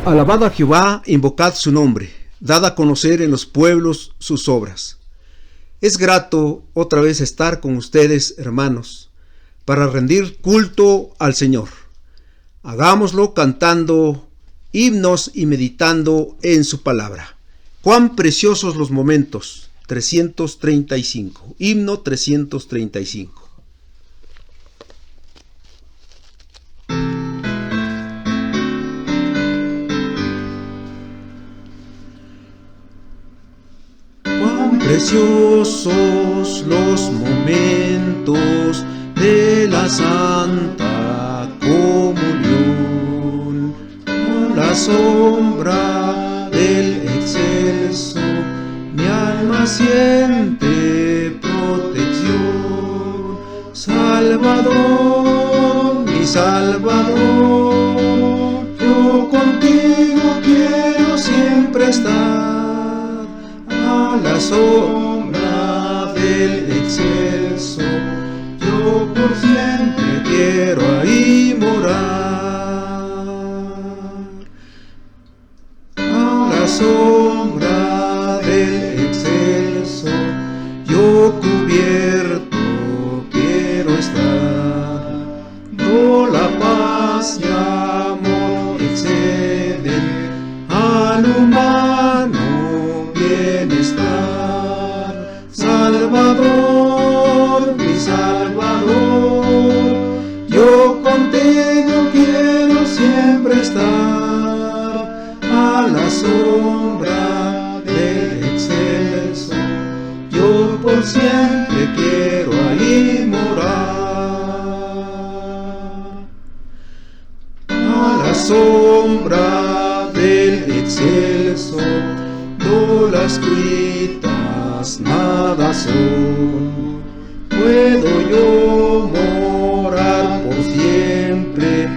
Alabad a Jehová, invocad su nombre, dad a conocer en los pueblos sus obras. Es grato otra vez estar con ustedes, hermanos, para rendir culto al Señor. Hagámoslo cantando himnos y meditando en su palabra. Cuán preciosos los momentos. 335, himno 335. Preciosos los momentos de la Santa Comunión, con la sombra del excelso, mi alma siente protección. Salvador, mi Salvador, yo contigo quiero siempre estar. A la sombra del excelso, yo por siempre quiero ahí morar. A la sombra del excelso, yo cubierto quiero estar. No la paz y amor exceden al humano bienestar. Salvador, mi Salvador, yo contigo quiero siempre estar. A la sombra del excelso, yo por siempre quiero ahí morar. A la sombra del excelso, las cuitas nada son. Puedo yo morar por siempre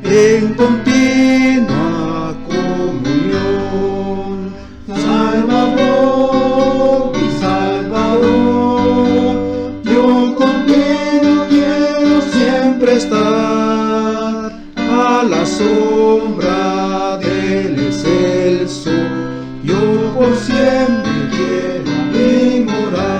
en continua comunión. Salvador, mi Salvador, yo contigo quiero siempre estar. A la sombra del excelso, yo por siempre quiero ahí morar.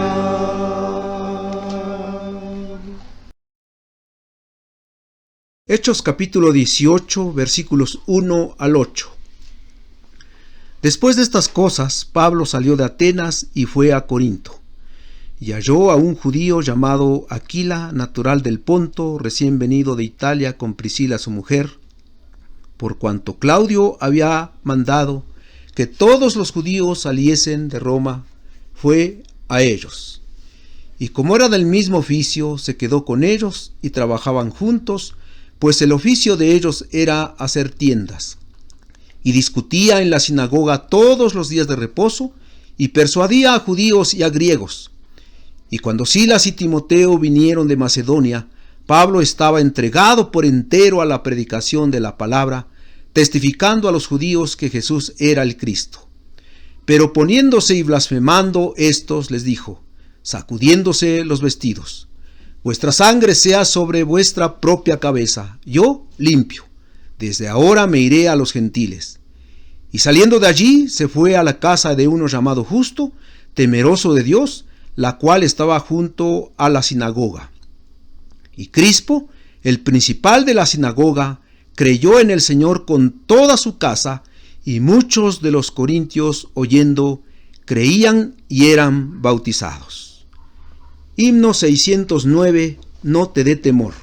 Hechos capítulo 18, versículos 1 al 8. Después de estas cosas, Pablo salió de Atenas y fue a Corinto, y halló a un judío llamado Aquila, natural del Ponto, recién venido de Italia con Priscila su mujer, por cuanto Claudio había mandado que todos los judíos saliesen de Roma, fue a ellos. Y como era del mismo oficio, se quedó con ellos y trabajaban juntos, pues el oficio de ellos era hacer tiendas. Y discutía en la sinagoga todos los días de reposo, y persuadía a judíos y a griegos. Y cuando Silas y Timoteo vinieron de Macedonia, Pablo estaba entregado por entero a la predicación de la palabra, testificando a los judíos que Jesús era el Cristo. Pero poniéndose y blasfemando, estos les dijo, sacudiéndose los vestidos, vuestra sangre sea sobre vuestra propia cabeza, yo limpio, desde ahora me iré a los gentiles. Y saliendo de allí, se fue a la casa de uno llamado Justo, temeroso de Dios, la cual estaba junto a la sinagoga. Y Crispo, el principal de la sinagoga, creyó en el Señor con toda su casa, y muchos de los corintios, oyendo, creían y eran bautizados. Himno 609, no te dé temor.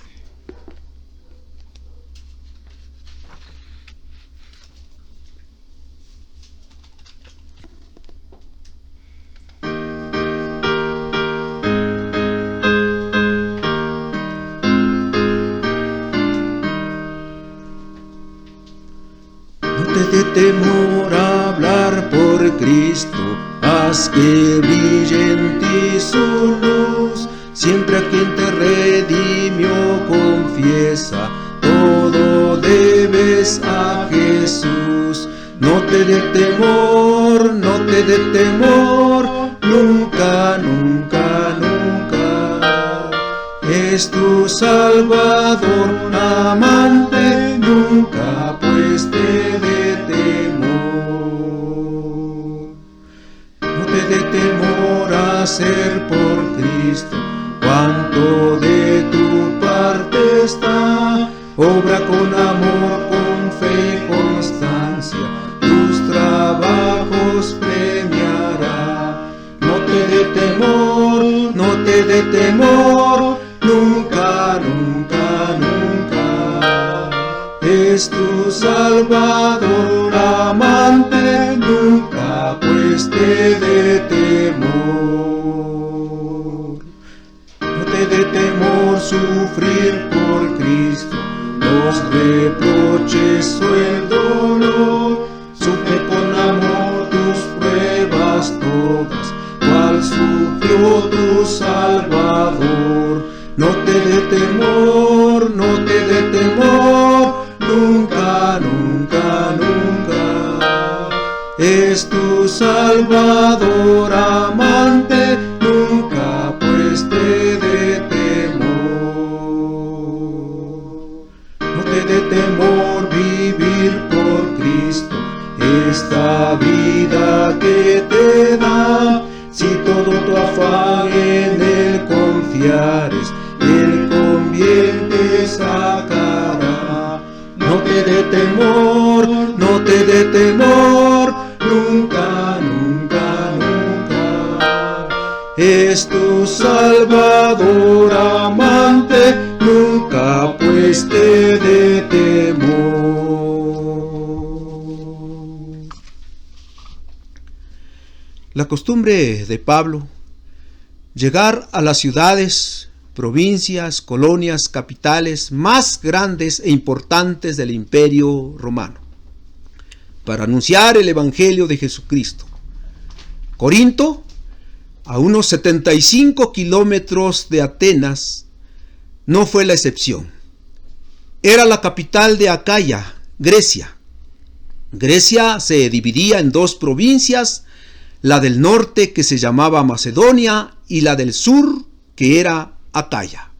De temor a hablar por Cristo, haz que brille en ti su luz. Siempre a quien te redimió confiesa, todo debes a Jesús. No te dé temor, no te dé temor, nunca, nunca, nunca. Es tu Salvador, amante, nunca pues te dé temor. hacer por Cristo, cuanto de tu parte está. Obra con amor, con fe y constancia, tus trabajos premiará. No te dé temor, no te dé temor, nunca, nunca, nunca. Es tu Salvador amante, nunca pues te dé temor. No te dé temor sufrir por Cristo los reproches o el dolor. Sufre con amor tus pruebas todas, cual sufrió tu Salvador. No te dé temor, no te dé temor, nunca, nunca, nunca. Es tu Salvador amante, nunca pues te dé temor. No te dé temor vivir por Cristo, esta vida que te da. Si todo tu afán en Él confiares, Él con bien te sacará. No te dé temor, no te dé temor, nunca, nunca, nunca. Es tu Salvador amante, nunca pues te dé temor. La costumbre de Pablo, llegar a las ciudades, provincias, colonias, capitales más grandes e importantes del Imperio Romano, para anunciar el Evangelio de Jesucristo. Corinto, a unos 75 kilómetros de Atenas, no fue la excepción. Era la capital de Acaya, Grecia. Grecia se dividía en dos provincias, la del norte que se llamaba Macedonia y la del sur que era Acaya.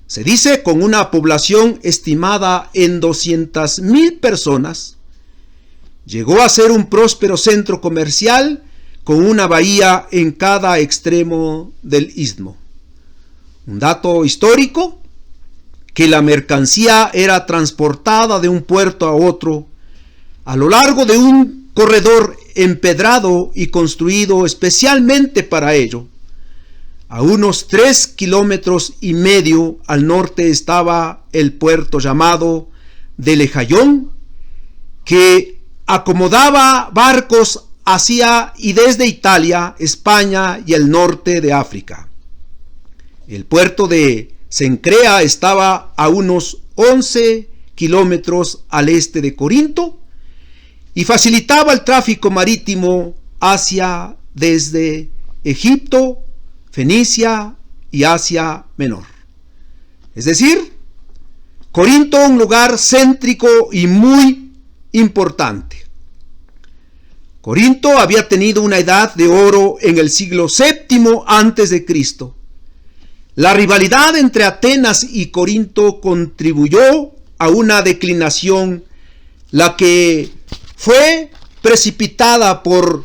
Se dice con una población estimada en 200,000 personas. Llegó a ser un próspero centro comercial con una bahía en cada extremo del istmo. Un dato histórico, que la mercancía era transportada de un puerto a otro a lo largo de un corredor empedrado y construido especialmente para ello. A unos 3,5 kilómetros al norte estaba el puerto llamado de Lejayón, que acomodaba barcos hacia y desde Italia, España y el norte de África. El puerto de Cencrea estaba a unos 11 kilómetros al este de Corinto y facilitaba el tráfico marítimo hacia desde Egipto, Fenicia y Asia Menor. Es decir, Corinto, un lugar céntrico y muy importante. Corinto había tenido una edad de oro en el siglo VII a.C. La rivalidad entre Atenas y Corinto contribuyó a una declinación, la que fue precipitada por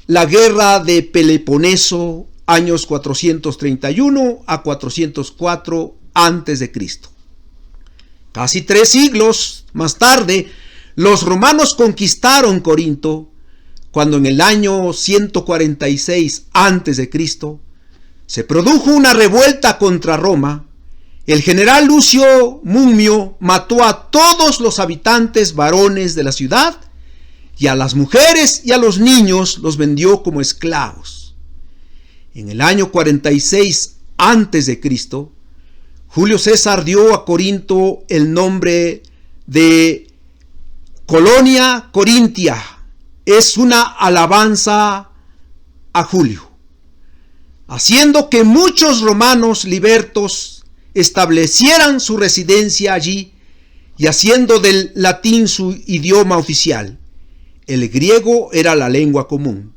la guerra de Peloponeso, años 431 a 404 a.C. Casi 3 siglos más tarde, los romanos conquistaron Corinto, cuando en el año 146 a.C. se produjo una revuelta contra Roma. El general Lucio Mumio mató a todos los habitantes varones de la ciudad y a las mujeres y a los niños los vendió como esclavos. En el año 46 a.C., Julio César dio a Corinto el nombre de Colonia Corintia. Es una alabanza a Julio, haciendo que muchos romanos libertos establecieran su residencia allí y haciendo del latín su idioma oficial. El griego era la lengua común.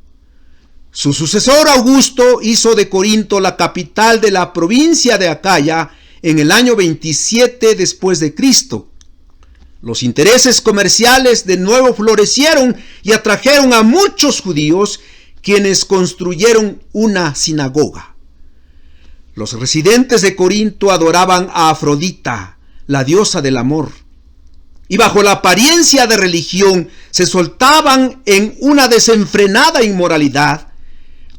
Su sucesor Augusto hizo de Corinto la capital de la provincia de Acaya en el año 27 después de Cristo. Los intereses comerciales de nuevo florecieron y atrajeron a muchos judíos quienes construyeron una sinagoga. Los residentes de Corinto adoraban a Afrodita, la diosa del amor, y bajo la apariencia de religión se soltaban en una desenfrenada inmoralidad.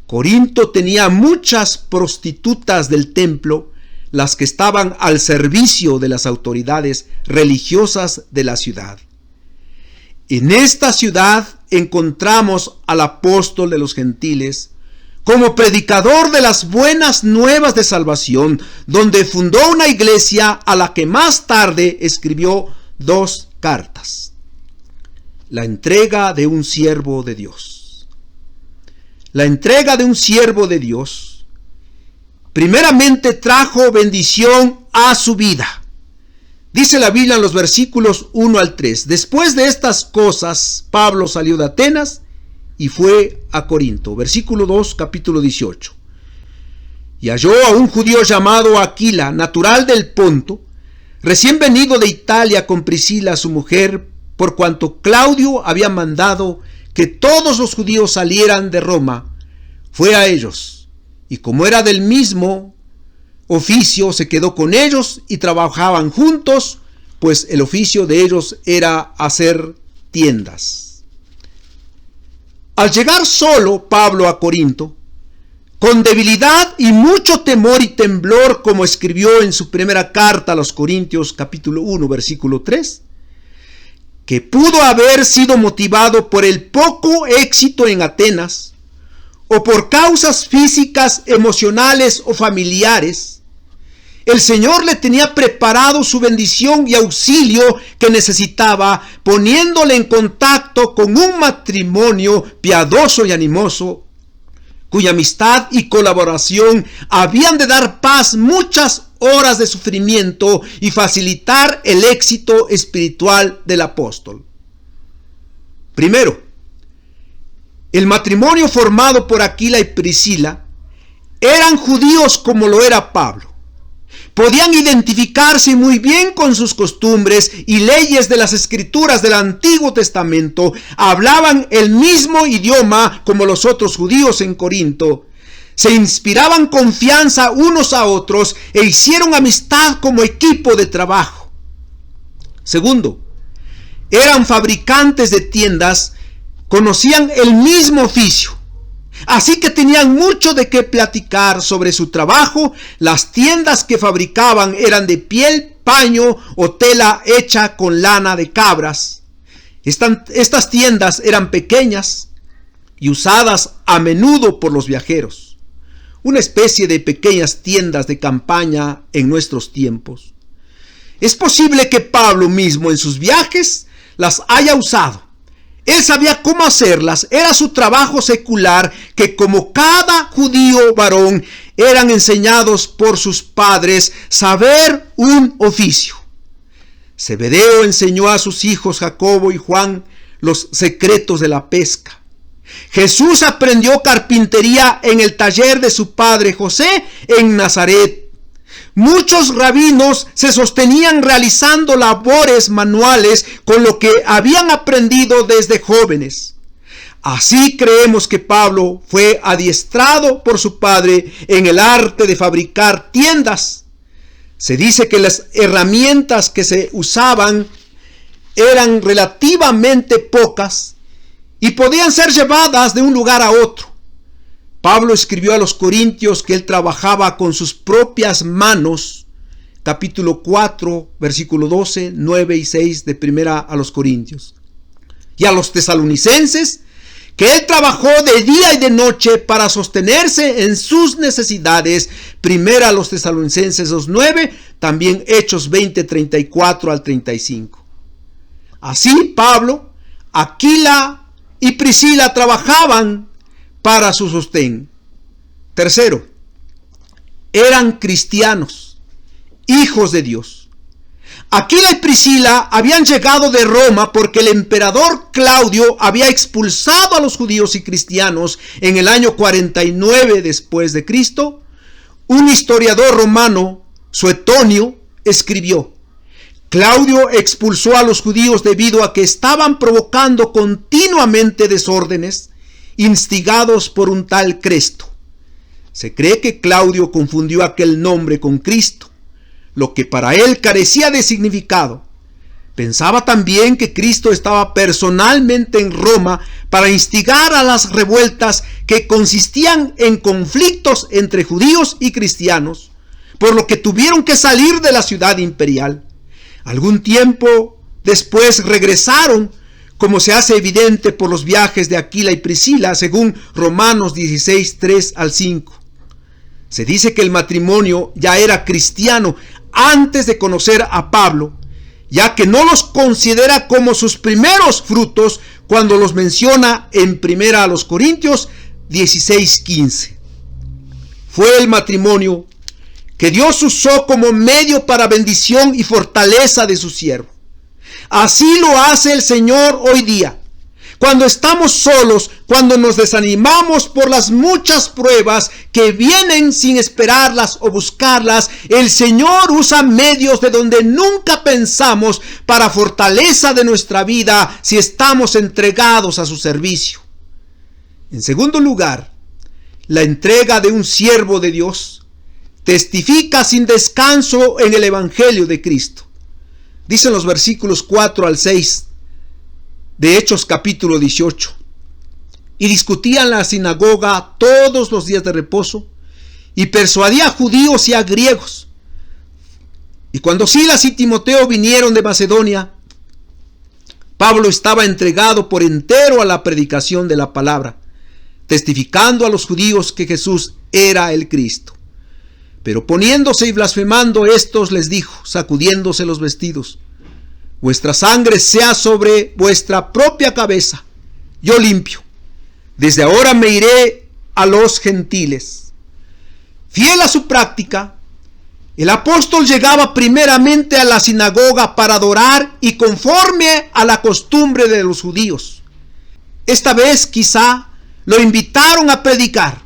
Corinto tenía muchas prostitutas del templo, las que estaban al servicio de las autoridades religiosas de la ciudad. En esta ciudad encontramos al apóstol de los gentiles como predicador de las buenas nuevas de salvación, donde fundó una iglesia a la que más tarde escribió 2 cartas. La entrega de un siervo de Dios. La entrega de un siervo de Dios primeramente trajo bendición a su vida. Dice la Biblia en los versículos 1 al 3. Después de estas cosas, Pablo salió de Atenas y fue a Corinto. Versículo 2, capítulo 18. Y halló a un judío llamado Aquila, natural del Ponto, recién venido de Italia con Priscila, su mujer, por cuanto Claudio había mandado que todos los judíos salieran de Roma. Fue a ellos, y como era del mismo oficio, se quedó con ellos y trabajaban juntos, pues el oficio de ellos era hacer tiendas. Al llegar solo Pablo a Corinto, con debilidad y mucho temor y temblor, como escribió en su primera carta a los Corintios, capítulo 1, versículo 3, que pudo haber sido motivado por el poco éxito en Atenas, o por causas físicas, emocionales o familiares, el Señor le tenía preparado su bendición y auxilio que necesitaba, poniéndole en contacto con un matrimonio piadoso y animoso, cuya amistad y colaboración habían de dar paz muchas horas de sufrimiento y facilitar el éxito espiritual del apóstol. Primero, el matrimonio formado por Aquila y Priscila eran judíos como lo era Pablo. Podían identificarse muy bien con sus costumbres y leyes de las escrituras del Antiguo Testamento. Hablaban el mismo idioma como los otros judíos en Corinto. Se inspiraban confianza unos a otros e hicieron amistad como equipo de trabajo. Segundo, eran fabricantes de tiendas, conocían el mismo oficio. Así que tenían mucho de qué platicar sobre su trabajo. Las tiendas que fabricaban eran de piel, paño o tela hecha con lana de cabras. Estas tiendas eran pequeñas y usadas a menudo por los viajeros. Una especie de pequeñas tiendas de campaña en nuestros tiempos. Es posible que Pablo mismo en sus viajes las haya usado. Él sabía cómo hacerlas, era su trabajo secular, que como cada judío varón eran enseñados por sus padres saber un oficio. Zebedeo enseñó a sus hijos Jacobo y Juan los secretos de la pesca. Jesús aprendió carpintería en el taller de su padre José en Nazaret. Muchos rabinos se sostenían realizando labores manuales con lo que habían aprendido desde jóvenes. Así creemos que Pablo fue adiestrado por su padre en el arte de fabricar tiendas. Se dice que las herramientas que se usaban eran relativamente pocas y podían ser llevadas de un lugar a otro. Pablo escribió a los Corintios que él trabajaba con sus propias manos, capítulo 4, versículo 12, 9 y 6 de primera a los Corintios. Y a los tesalonicenses, que él trabajó de día y de noche para sostenerse en sus necesidades, primera a los tesalonicenses 2:9, también Hechos 20, 34 al 35. Así Pablo, Aquila y Priscila trabajaban para su sostén. Tercero, eran cristianos, hijos de Dios. Aquila y Priscila habían llegado de Roma porque el emperador Claudio había expulsado a los judíos y cristianos en el año 49 después de Cristo. Un historiador romano, Suetonio, escribió: Claudio expulsó a los judíos debido a que estaban provocando continuamente desórdenes instigados por un tal Cresto. Se cree que Claudio confundió aquel nombre con Cristo, lo que para él carecía de significado. Pensaba también que Cristo estaba personalmente en Roma para instigar a las revueltas que consistían en conflictos entre judíos y cristianos, por lo que tuvieron que salir de la ciudad imperial. Algún tiempo después regresaron, como se hace evidente por los viajes de Aquila y Priscila, según Romanos 16, 3 al 5. Se dice que el matrimonio ya era cristiano antes de conocer a Pablo, ya que no los considera como sus primeros frutos cuando los menciona en 1 Corintios 16, 15. Fue el matrimonio que Dios usó como medio para bendición y fortaleza de su siervo. Así lo hace el Señor hoy día. Cuando estamos solos, cuando nos desanimamos por las muchas pruebas que vienen sin esperarlas o buscarlas, el Señor usa medios de donde nunca pensamos para fortaleza de nuestra vida si estamos entregados a su servicio. En segundo lugar, la entrega de un siervo de Dios testifica sin descanso en el Evangelio de Cristo. Dicen los versículos 4 al 6 de Hechos capítulo 18. Y discutía en la sinagoga todos los días de reposo, y persuadía a judíos y a griegos. Y cuando Silas y Timoteo vinieron de Macedonia, Pablo estaba entregado por entero a la predicación de la palabra, testificando a los judíos que Jesús era el Cristo. Pero poniéndose y blasfemando, estos les dijo, sacudiéndose los vestidos: vuestra sangre sea sobre vuestra propia cabeza, yo limpio. Desde ahora me iré a los gentiles. Fiel a su práctica, el apóstol llegaba primeramente a la sinagoga para adorar y conforme a la costumbre de los judíos. Esta vez quizá lo invitaron a predicar.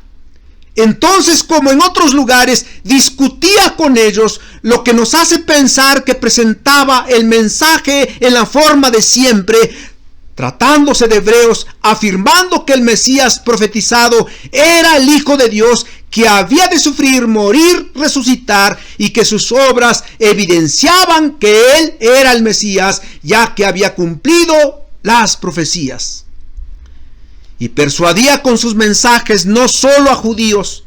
Entonces, como en otros lugares, discutía con ellos, lo que nos hace pensar que presentaba el mensaje en la forma de siempre, tratándose de hebreos, afirmando que el Mesías profetizado era el Hijo de Dios, que había de sufrir, morir, resucitar, y que sus obras evidenciaban que él era el Mesías, ya que había cumplido las profecías. Y persuadía con sus mensajes no solo a judíos,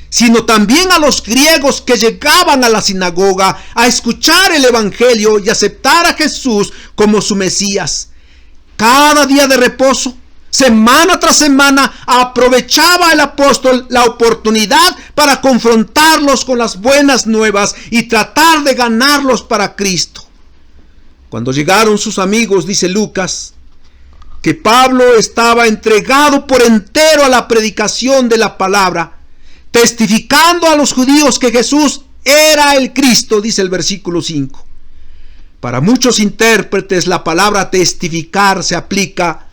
sino también a los griegos que llegaban a la sinagoga a escuchar el Evangelio y aceptar a Jesús como su Mesías. Cada día de reposo, semana tras semana, aprovechaba el apóstol la oportunidad para confrontarlos con las buenas nuevas y tratar de ganarlos para Cristo. Cuando llegaron sus amigos, dice Lucas, que Pablo estaba entregado por entero a la predicación de la palabra, testificando a los judíos que Jesús era el Cristo, dice el versículo 5. Para muchos intérpretes, la palabra testificar se aplica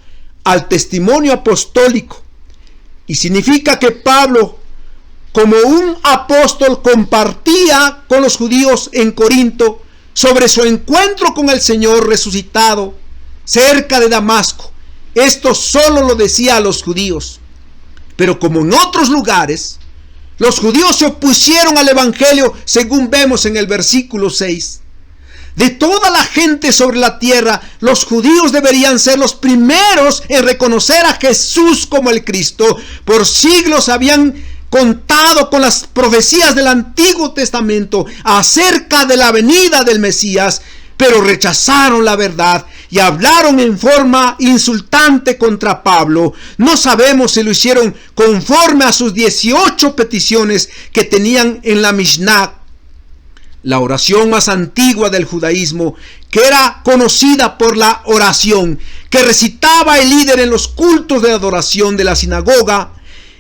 al testimonio apostólico y significa que Pablo, como un apóstol, compartía con los judíos en Corinto sobre su encuentro con el Señor resucitado cerca de Damasco. Esto solo lo decía a los judíos, pero como en otros lugares, los judíos se opusieron al Evangelio, según vemos en el versículo 6. De toda la gente sobre la tierra, los judíos deberían ser los primeros en reconocer a Jesús como el Cristo. Por siglos habían contado con las profecías del Antiguo Testamento acerca de la venida del Mesías, pero rechazaron la verdad y hablaron en forma insultante contra Pablo. No sabemos si lo hicieron conforme a sus 18 peticiones que tenían en la Mishnah, la oración más antigua del judaísmo, que era conocida por la oración que recitaba el líder en los cultos de adoración de la sinagoga.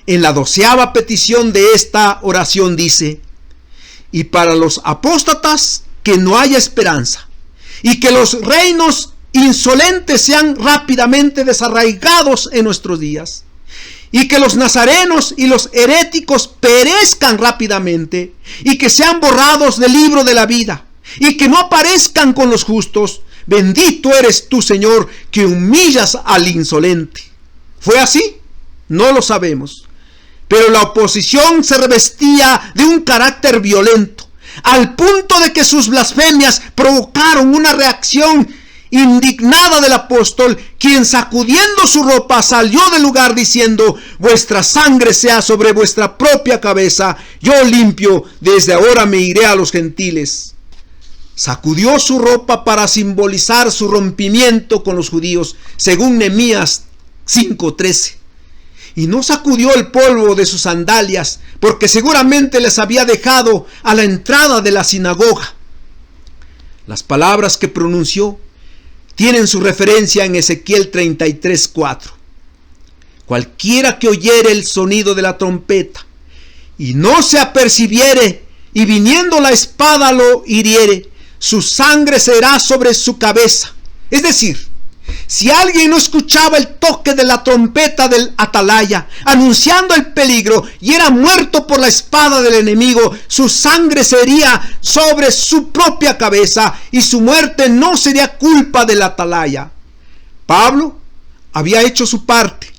En la 12ª petición de esta oración dice: y para los apóstatas que no haya esperanza, y que los reinos insolentes sean rápidamente desarraigados en nuestros días, y que los nazarenos y los heréticos perezcan rápidamente, y que sean borrados del libro de la vida, y que no aparezcan con los justos. Bendito eres tú, Señor, que humillas al insolente. ¿Fue así? No lo sabemos. Pero la oposición se revestía de un carácter violento, al punto de que sus blasfemias provocaron una reacción indignada del apóstol, quien sacudiendo su ropa salió del lugar diciendo: vuestra sangre sea sobre vuestra propia cabeza, yo limpio, desde ahora me iré a los gentiles. Sacudió su ropa para simbolizar su rompimiento con los judíos, según Nehemías 5:13. Y no sacudió el polvo de sus sandalias, porque seguramente les había dejado a la entrada de la sinagoga. Las palabras que pronunció tienen su referencia en Ezequiel 33:4. Cualquiera que oyere el sonido de la trompeta y no se apercibiere, y viniendo la espada lo hiriere, su sangre será sobre su cabeza. Es decir, si alguien no escuchaba el toque de la trompeta del atalaya anunciando el peligro y era muerto por la espada del enemigo, su sangre sería sobre su propia cabeza y su muerte no sería culpa del atalaya. Pablo había hecho su parte,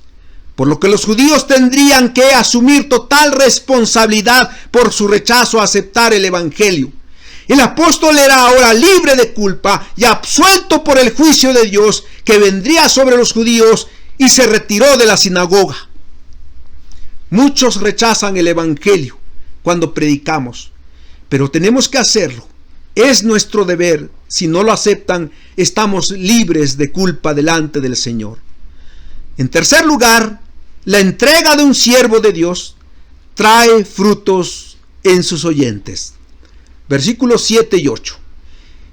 por lo que los judíos tendrían que asumir total responsabilidad por su rechazo a aceptar el evangelio. El apóstol era ahora libre de culpa y absuelto por el juicio de Dios que vendría sobre los judíos, y se retiró de la sinagoga. Muchos rechazan el evangelio cuando predicamos, pero tenemos que hacerlo. Es nuestro deber. Si no lo aceptan, estamos libres de culpa delante del Señor. En tercer lugar, la entrega de un siervo de Dios trae frutos en sus oyentes. Versículos 7 y 8.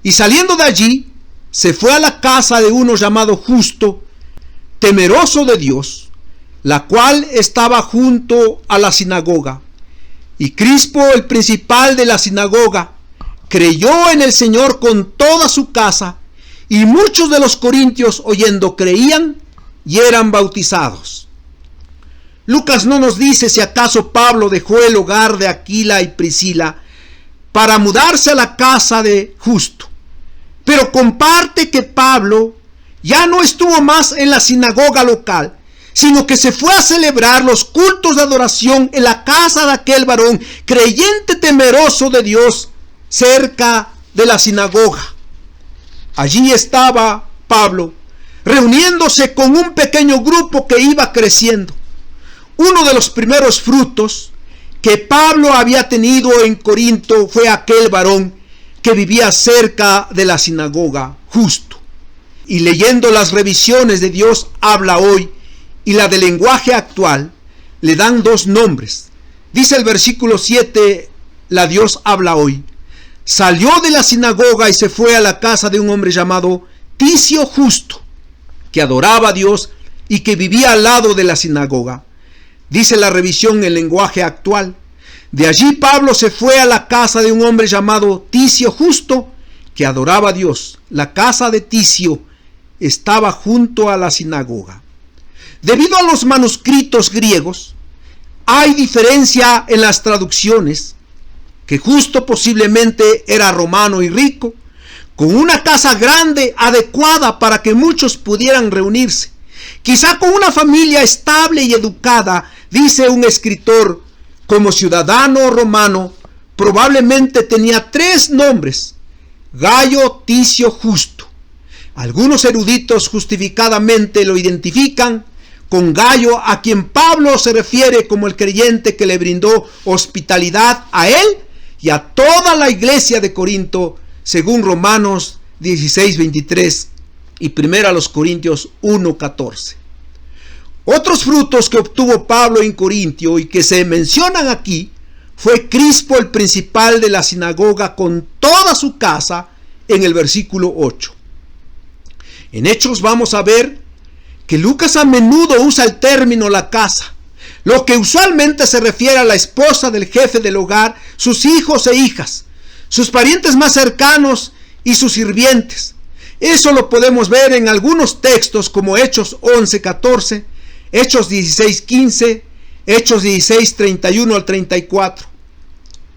Y saliendo de allí, se fue a la casa de uno llamado Justo, temeroso de Dios, la cual estaba junto a la sinagoga. Y Crispo, el principal de la sinagoga, creyó en el Señor con toda su casa, y muchos de los corintios, oyendo, creían y eran bautizados. Lucas no nos dice si acaso Pablo dejó el hogar de Aquila y Priscila para mudarse a la casa de Justo, pero comparte que Pablo ya no estuvo más en la sinagoga local, sino que se fue a celebrar los cultos de adoración en la casa de aquel varón creyente temeroso de Dios, cerca de la sinagoga. Allí estaba Pablo, reuniéndose con un pequeño grupo que iba creciendo. Uno de los primeros frutos que Pablo había tenido en Corinto fue aquel varón que vivía cerca de la sinagoga, Justo. Y leyendo las revisiones de Dios habla hoy y la del lenguaje actual, le dan dos nombres. Dice el versículo 7, la Dios habla hoy: salió de la sinagoga y se fue a la casa de un hombre llamado Ticio Justo, que adoraba a Dios y que vivía al lado de la sinagoga. Dice la revisión en lenguaje actual: de allí Pablo se fue a la casa de un hombre llamado Ticio Justo, que adoraba a Dios. La casa de Ticio estaba junto a la sinagoga. Debido a los manuscritos griegos, hay diferencia en las traducciones, que Justo posiblemente era romano y rico, con una casa grande adecuada para que muchos pudieran reunirse. Quizá con una familia estable y educada, dice un escritor. Como ciudadano romano, probablemente tenía 3 nombres: Gayo, Ticio, Justo. Algunos eruditos justificadamente lo identifican con Gayo, a quien Pablo se refiere como el creyente que le brindó hospitalidad a él y a toda la iglesia de Corinto, según Romanos 16:23 y 1 Corintios 1:14. Otros frutos que obtuvo Pablo en Corintio y que se mencionan aquí fue Crispo, el principal de la sinagoga, con toda su casa, en el versículo 8. En Hechos vamos a ver que Lucas a menudo usa el término la casa, lo que usualmente se refiere a la esposa del jefe del hogar, sus hijos e hijas, sus parientes más cercanos y sus sirvientes. Eso lo podemos ver en algunos textos como Hechos 11:14, Hechos 16:15, Hechos 16:31 al 34.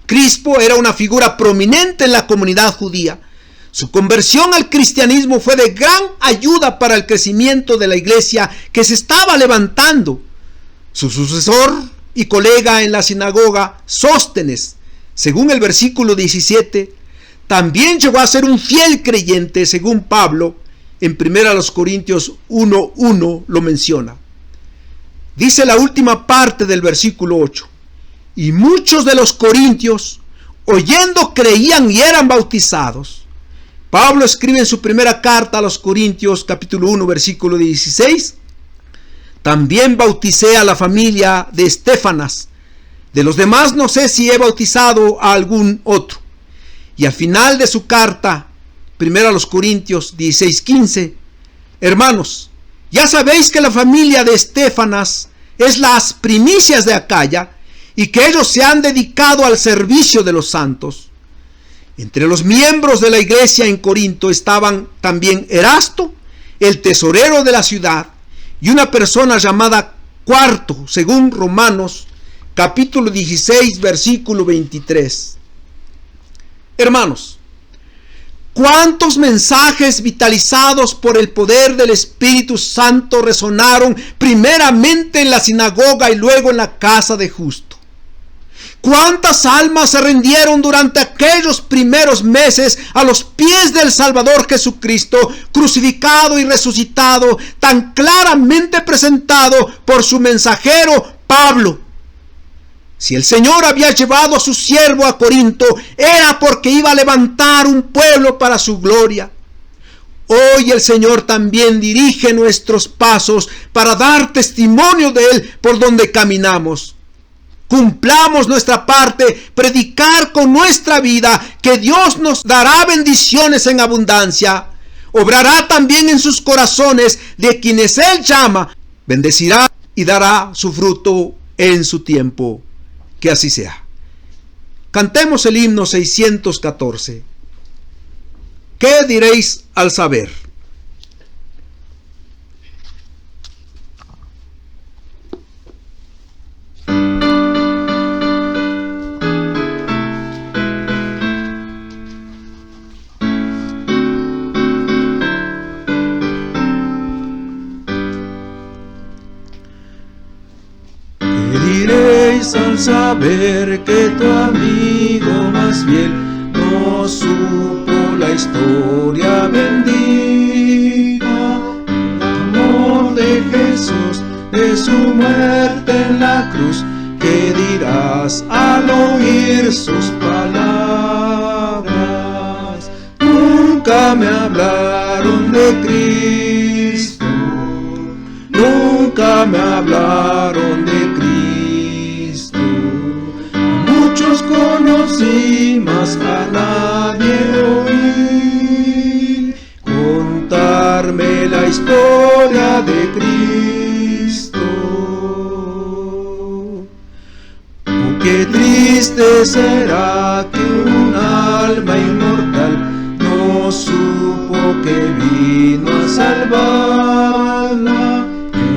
Crispo era una figura prominente en la comunidad judía. Su conversión al cristianismo fue de gran ayuda para el crecimiento de la iglesia que se estaba levantando. Su sucesor y colega en la sinagoga, Sóstenes, según el versículo 17, también llegó a ser un fiel creyente, según Pablo, en 1 Corintios 1:1 lo menciona. Dice la última parte del versículo 8, y muchos de los corintios, oyendo, creían y eran bautizados. Pablo escribe en su primera carta a los Corintios, capítulo 1, versículo 16, también bauticé a la familia de Estéfanas. De los demás no sé si he bautizado a algún otro. Y al final de su carta, 1 Corintios 16:15, hermanos, ya sabéis que la familia de Estéfanas es las primicias de Acaya y que ellos se han dedicado al servicio de los santos. Entre los miembros de la iglesia en Corinto estaban también Erasto, el tesorero de la ciudad, y una persona llamada Cuarto, según Romanos capítulo 16, versículo 23. Hermanos, ¿cuántos mensajes vitalizados por el poder del Espíritu Santo resonaron primeramente en la sinagoga y luego en la casa de Justo? ¿Cuántas almas se rindieron durante aquellos primeros meses a los pies del Salvador Jesucristo, crucificado y resucitado, tan claramente presentado por su mensajero Pablo? Si el Señor había llevado a su siervo a Corinto, era porque iba a levantar un pueblo para su gloria. Hoy el Señor también dirige nuestros pasos para dar testimonio de Él por donde caminamos. Cumplamos nuestra parte, predicar con nuestra vida que Dios nos dará bendiciones en abundancia. Obrará también en sus corazones de quienes Él llama, bendecirá y dará su fruto en su tiempo. Que así sea. Cantemos el himno 614. ¿Qué diréis al saber? Al saber que tu amigo más fiel no supo la historia bendita, el amor de Jesús, de su muerte en la cruz, ¿qué dirás al oír sus palabras? Nunca me hablaron de Cristo, nunca me hablaron de Cristo. Muchos conocí, mas a nadie oí contarme la historia de Cristo. Oh, qué triste será que un alma inmortal no supo que vino a salvarla,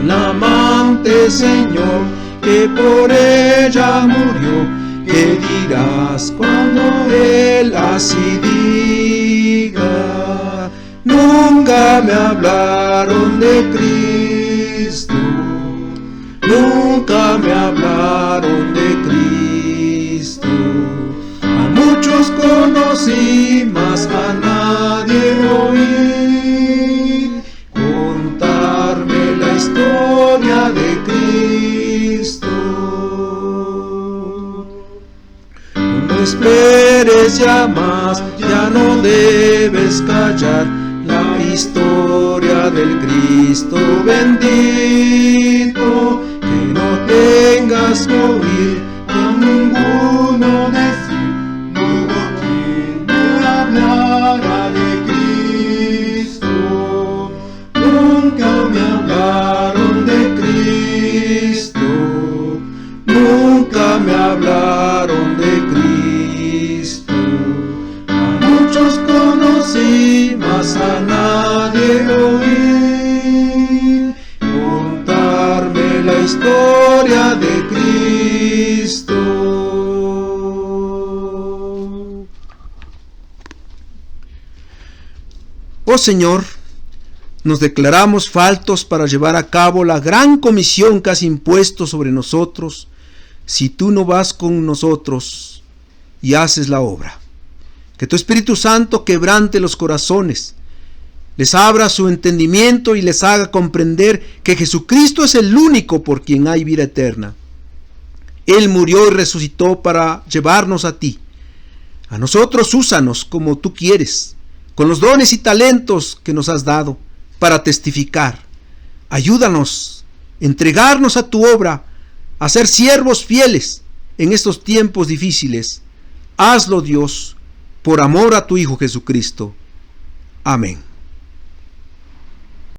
el amante Señor que por ella murió. ¿Qué dirás cuando Él así diga? Nunca me hablaron de Cristo, nunca me hablaron de Cristo. A muchos conocí, mas a nadie oí contarme la historia de Cristo. No esperes ya más, ya no debes callar la historia del Cristo bendito, que no tengas que oír a ninguno decir, no hubo quien me hablara de Cristo, nunca me hablaron de Cristo, nunca me hablaron de Cristo. Conocí, mas a nadie oí contarme la historia de Cristo. Oh Señor, nos declaramos faltos para llevar a cabo la gran comisión que has impuesto sobre nosotros, si tú no vas con nosotros y haces la obra. Que tu Espíritu Santo quebrante los corazones, les abra su entendimiento y les haga comprender que Jesucristo es el único por quien hay vida eterna. Él murió y resucitó para llevarnos a ti. A nosotros úsanos como tú quieres, con los dones y talentos que nos has dado, para testificar. Ayúdanos, entregarnos a tu obra, a ser siervos fieles en estos tiempos difíciles. Hazlo, Dios, por amor a tu Hijo Jesucristo. Amén.